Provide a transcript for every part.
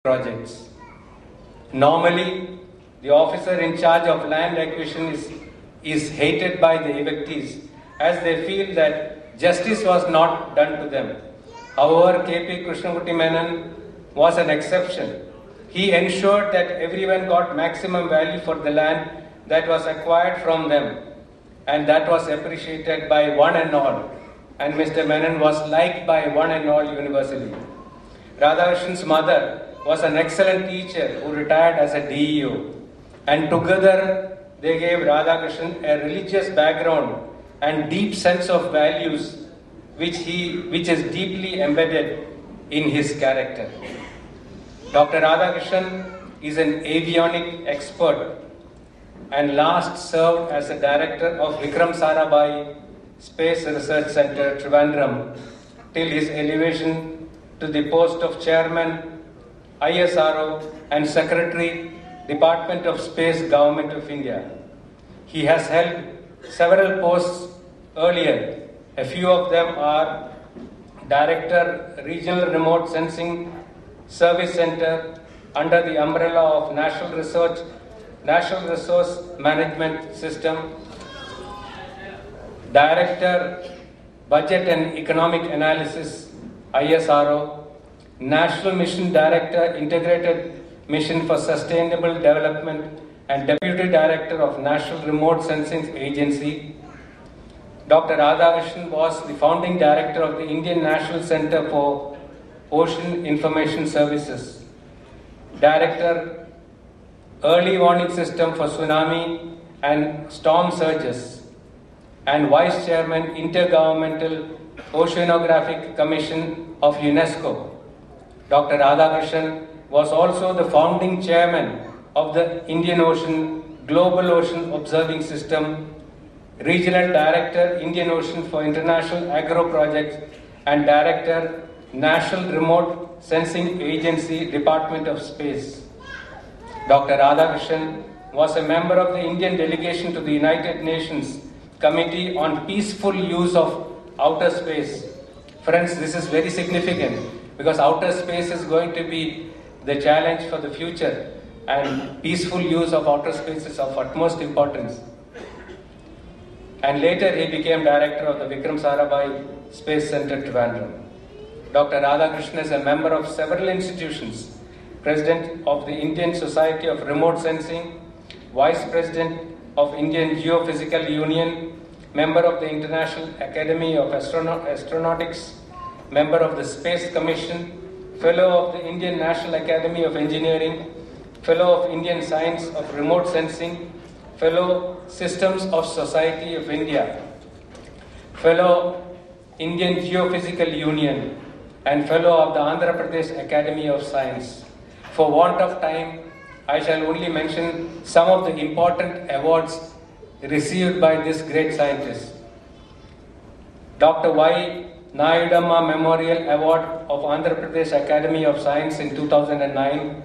projects. Normally, the officer in charge of land acquisition is hated by the evictees as they feel that justice was not done to them. However, K.P. Krishnamurthy Menon was an exception. He ensured that everyone got maximum value for the land that was acquired from them, and that was appreciated by one and all. And Mr. Menon was liked by one and all universally. Radhakrishnan's mother was an excellent teacher who retired as a DEO, and together they gave Radhakrishnan a religious background and deep sense of values which is deeply embedded in his character. Dr. Radhakrishnan is an avionic expert and last served as a director of Vikram Sarabhai Space Research Center, Trivandrum, till his elevation to the post of chairman, ISRO, and secretary, Department of Space, Government of India. He has held several posts earlier. A few of them are Director, Regional Remote Sensing Service Center under the umbrella of National Resource Management System, Director, Budget and Economic Analysis, ISRO, National Mission Director, Integrated Mission for Sustainable Development, and Deputy Director of National Remote Sensing Agency. Dr. Radhakrishnan was the founding director of the Indian National Center for Ocean Information Services, Director, Early Warning System for Tsunami and Storm Surges, and Vice Chairman, Intergovernmental Oceanographic Commission of UNESCO. Dr. Radhakrishnan was also the founding chairman of the Indian Ocean Global Ocean Observing System, Regional Director, Indian Ocean for International Agro Projects, and Director, National Remote Sensing Agency, Department of Space. Dr. Radhakrishnan was a member of the Indian delegation to the United Nations Committee on Peaceful Use of Outer Space. Friends, this is very significant because outer space is going to be the challenge for the future, and peaceful use of outer space is of utmost importance. And later he became director of the Vikram Sarabhai Space Center, Trivandrum. Dr. Radhakrishnan is a member of several institutions, President of the Indian Society of Remote Sensing, Vice President of Indian Geophysical Union, member of the International Academy of Astronautics, member of the Space Commission, fellow of the Indian National Academy of Engineering, fellow of Indian Science of Remote Sensing, fellow Systems of Society of India, fellow Indian Geophysical Union, and fellow of the Andhra Pradesh Academy of Science. For want of time, I shall only mention some of the important awards received by this great scientist. Dr. Y. Nayudamma Memorial Award of Andhra Pradesh Academy of Science in 2009,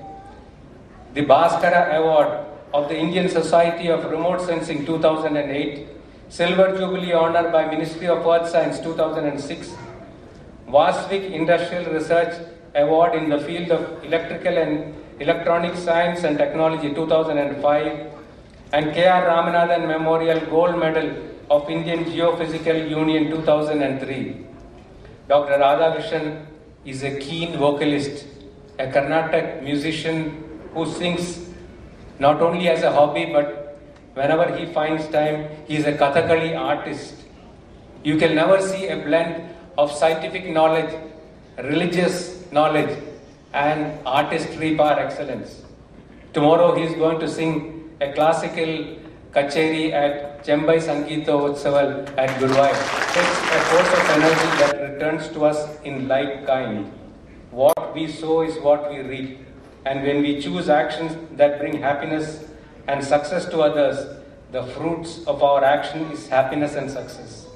the Bhaskara Award of the Indian Society of Remote Sensing 2008, Silver Jubilee Honor by Ministry of Earth Science 2006, Vasvik Industrial Research Award in the field of Electrical and Electronic Science and Technology 2005, and K.R. Ramanathan Memorial Gold Medal of Indian Geophysical Union 2003. Dr. Radhakrishnan is a keen vocalist, a Carnatic musician who sings not only as a hobby, but whenever he finds time, he is a Kathakali artist. You can never see a blend of scientific knowledge, religious knowledge, and artistry par excellence. Tomorrow he is going to sing a classical kacheri at Chembai Sangeeta Utsaval at Guruvayur. It's a force of energy that returns to us in like kind. What we sow is what we reap. And when we choose actions that bring happiness and success to others, the fruits of our action is happiness and success.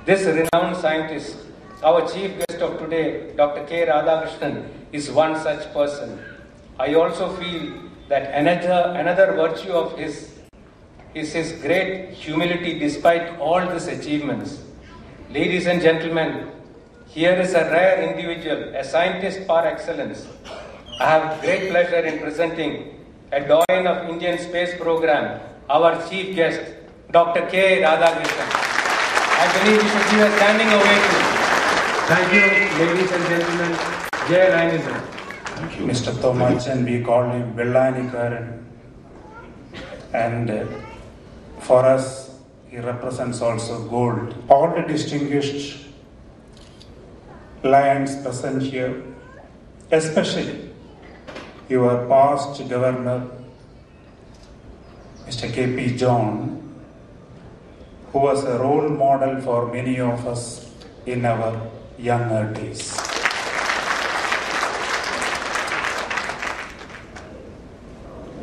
This renowned scientist, our chief guest of today, Dr. K. Radhakrishnan, is one such person. I also feel that another virtue of his is his great humility despite all these achievements. Ladies and gentlemen, here is a rare individual, a scientist par excellence, I have great pleasure in presenting a doyen of Indian space program, our chief guest, Dr. K. Radhakrishnan. I believe we should give a standing ovation. Thank you, ladies and gentlemen. Jai Lainism. Thank you. Mr. Thomachan, we call him Vellanikaran. And for us, he represents also gold. All the distinguished lions present here, especially your past governor, Mr. K.P. John, who was a role model for many of us in our younger days.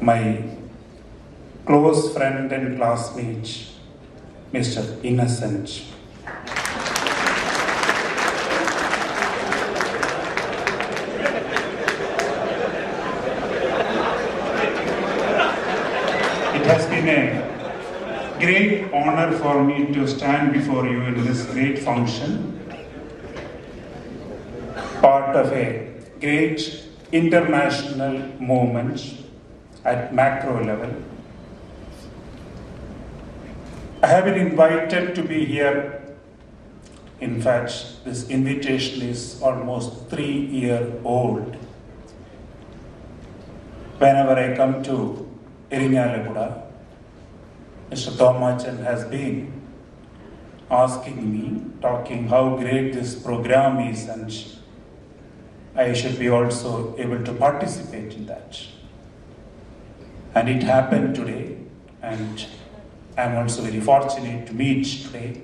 My close friend and classmate, Mr. Innocent. It has been a great honor for me to stand before you in this great function, part of a great international movement at macro level. I have been invited to be here. In fact, this invitation is almost 3-year-old. Whenever I come to Irinjalakuda, Mr. Thomachan has been asking me, talking how great this program is, and I should be also able to participate in that. And it happened today, and I'm also very fortunate to meet today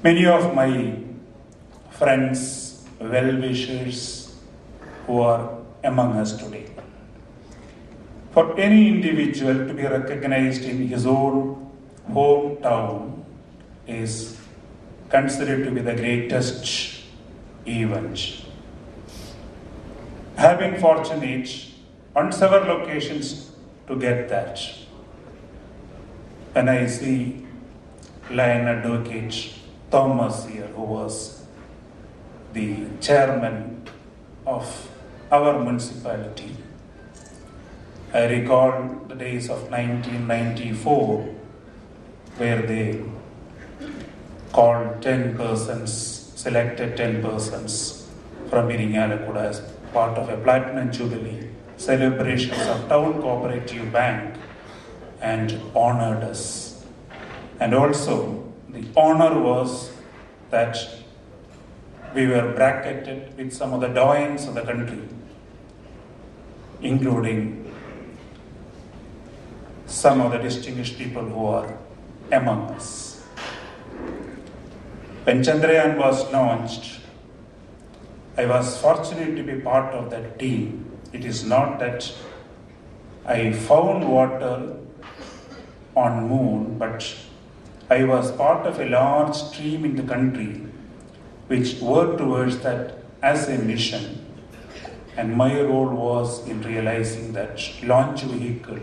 many of my friends, well-wishers who are among us today. For any individual to be recognized in his own hometown is considered to be the greatest event. I have been fortunate on several occasions to get that. When I see Lion Advocate Thomas here, who was the chairman of our municipality, I recall the days of 1994, where they called 10 persons, selected 10 persons from Irinjalakuda as part of a Platinum Jubilee celebrations of Town Cooperative Bank, and honored us. And also, the honor was that we were bracketed with some of the doyens of the country, including some of the distinguished people who are among us. When Chandrayaan was launched, I was fortunate to be part of that team. It is not that I found water on moon, but I was part of a large stream in the country which worked towards that as a mission. And my role was in realizing that launch vehicle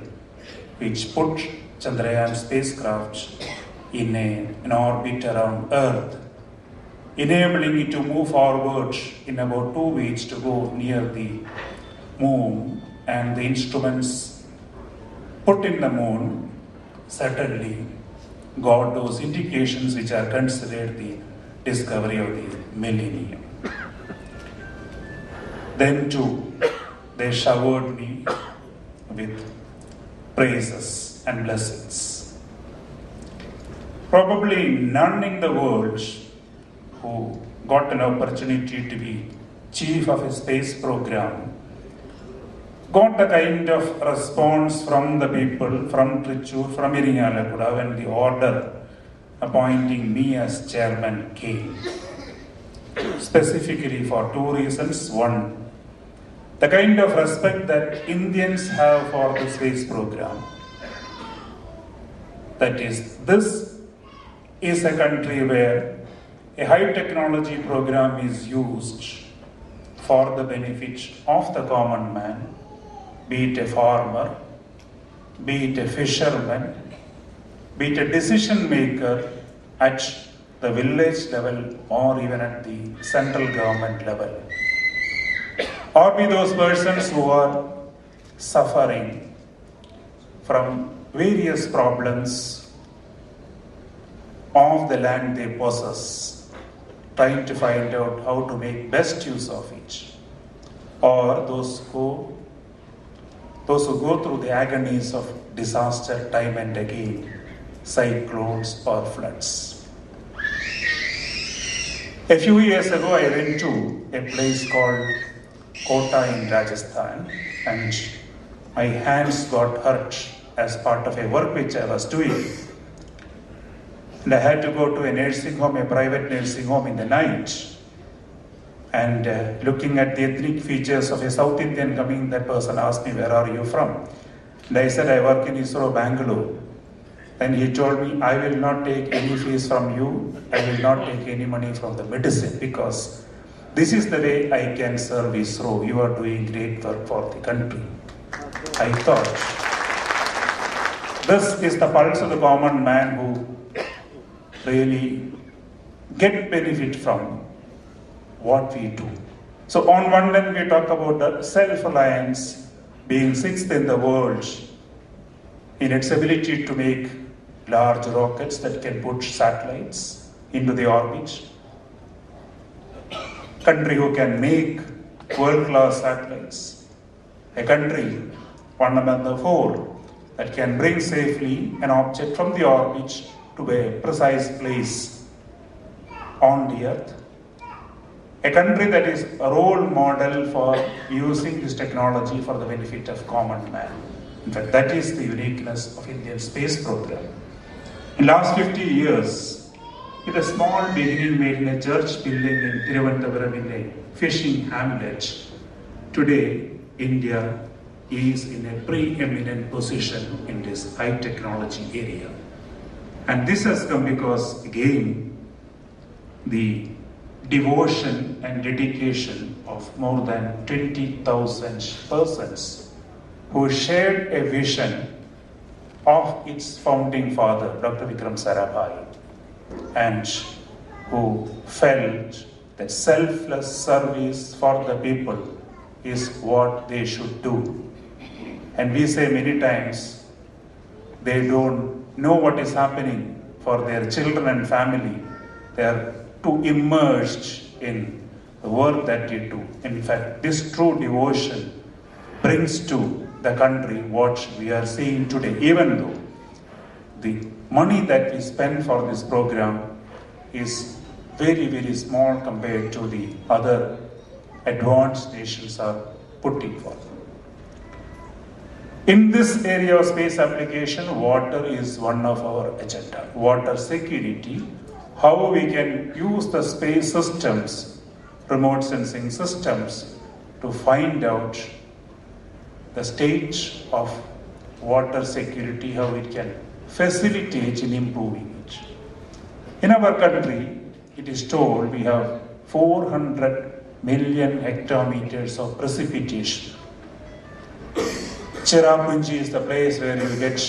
which put Chandrayaan spacecraft in an orbit around Earth, enabling it to move forward in about 2 weeks to go near the moon, and the instruments put in the moon certainly got those indications which are considered the discovery of the millennium. Then too, they showered me with praises and blessings. Probably none in the world who got an opportunity to be chief of a space program got the kind of response from the people, from Trichur, from Irinjalakuda, when the order appointing me as chairman came. Specifically for 2 reasons. One, the kind of respect that Indians have for the space program. That is, this is a country where a high technology program is used for the benefit of the common man, be it a farmer, be it a fisherman, be it a decision maker at the village level or even at the central government level. or be those persons who are suffering from various problems of the land they possess, trying to find out how to make best use of it, or those who go through the agonies of disaster time and again, cyclones or floods. A few years ago, I went to a place called Kota in Rajasthan, and my hands got hurt as part of a work which I was doing. And I had to go to a nursing home, a private nursing home in the night. And looking at the ethnic features of a South Indian coming, that person asked me, "Where are you from?" And I said, "I work in ISRO, Bangalore." Then he told me, "I will not take any fees from you. I will not take any money from the medicine, because this is the way I can serve ISRO. You are doing great work for the country." I thought, this is the pulse of the common man who really get benefit from what we do. So on one end we talk about the self-reliance being sixth in the world in its ability to make large rockets that can put satellites into the orbit. Country who can make world-class satellites. A country, one among the four, that can bring safely an object from the orbit to a precise place on the earth. A country that is a role model for using this technology for the benefit of common man. In fact, that is the uniqueness of Indian space program. In the last 50 years, with a small beginning made in a church building in Thiruvananthapuram in a fishing hamlet, today India is in a preeminent position in this high technology area. And this has come because, again, the devotion and dedication of more than 20,000 persons who shared a vision of its founding father, Dr. Vikram Sarabhai, and who felt that selfless service for the people is what they should do. And we say many times, they don't know what is happening for their children and family. They are too immersed in the work that they do. In fact, this true devotion brings to the country what we are seeing today, even though the money that we spend for this program is very, very small compared to the other advanced nations are putting forth. In this area of space application, water is one of our agenda. Water security, how we can use the space systems, remote sensing systems, to find out the state of water security, how it can facilitate in improving it. In our country, it is told we have 400 million hectometers of precipitation. Cherrapunji is the place where you get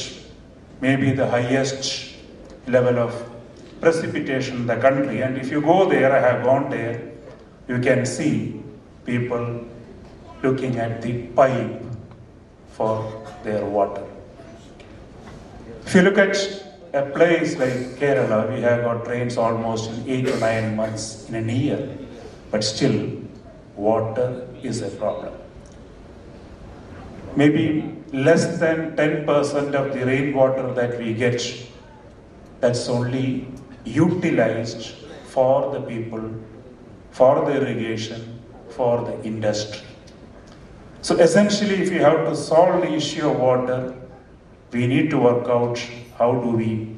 maybe the highest level of precipitation in the country. And if you go there, I have gone there, you can see people looking at the pipe for their water. If you look at a place like Kerala, we have got rains almost in 8 to 9 months in a year, but still water is a problem. Maybe less than 10% of the rainwater that we get, that's only utilized for the people, for the irrigation, for the industry. So essentially, if we have to solve the issue of water, we need to work out how do we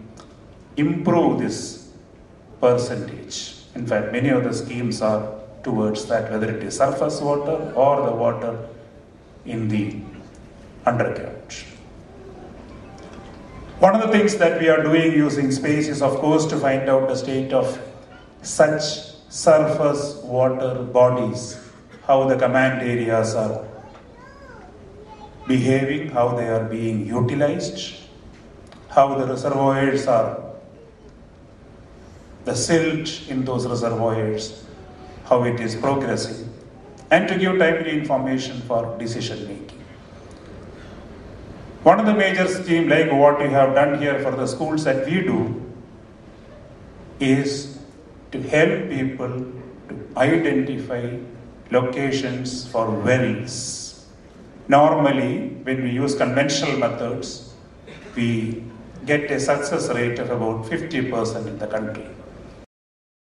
improve this percentage. In fact, many of the schemes are towards that, whether it is surface water or the water in the underground. One of the things that we are doing using space is, of course, to find out the state of such surface water bodies, how the command areas are behaving, how they are being utilized, how the reservoirs are, the silt in those reservoirs, how it is progressing. and to give timely information for decision making. One of the major schemes, like what we have done here for the schools that we do, is to help people to identify locations for wells. Normally, when we use conventional methods, we get a success rate of about 50% in the country.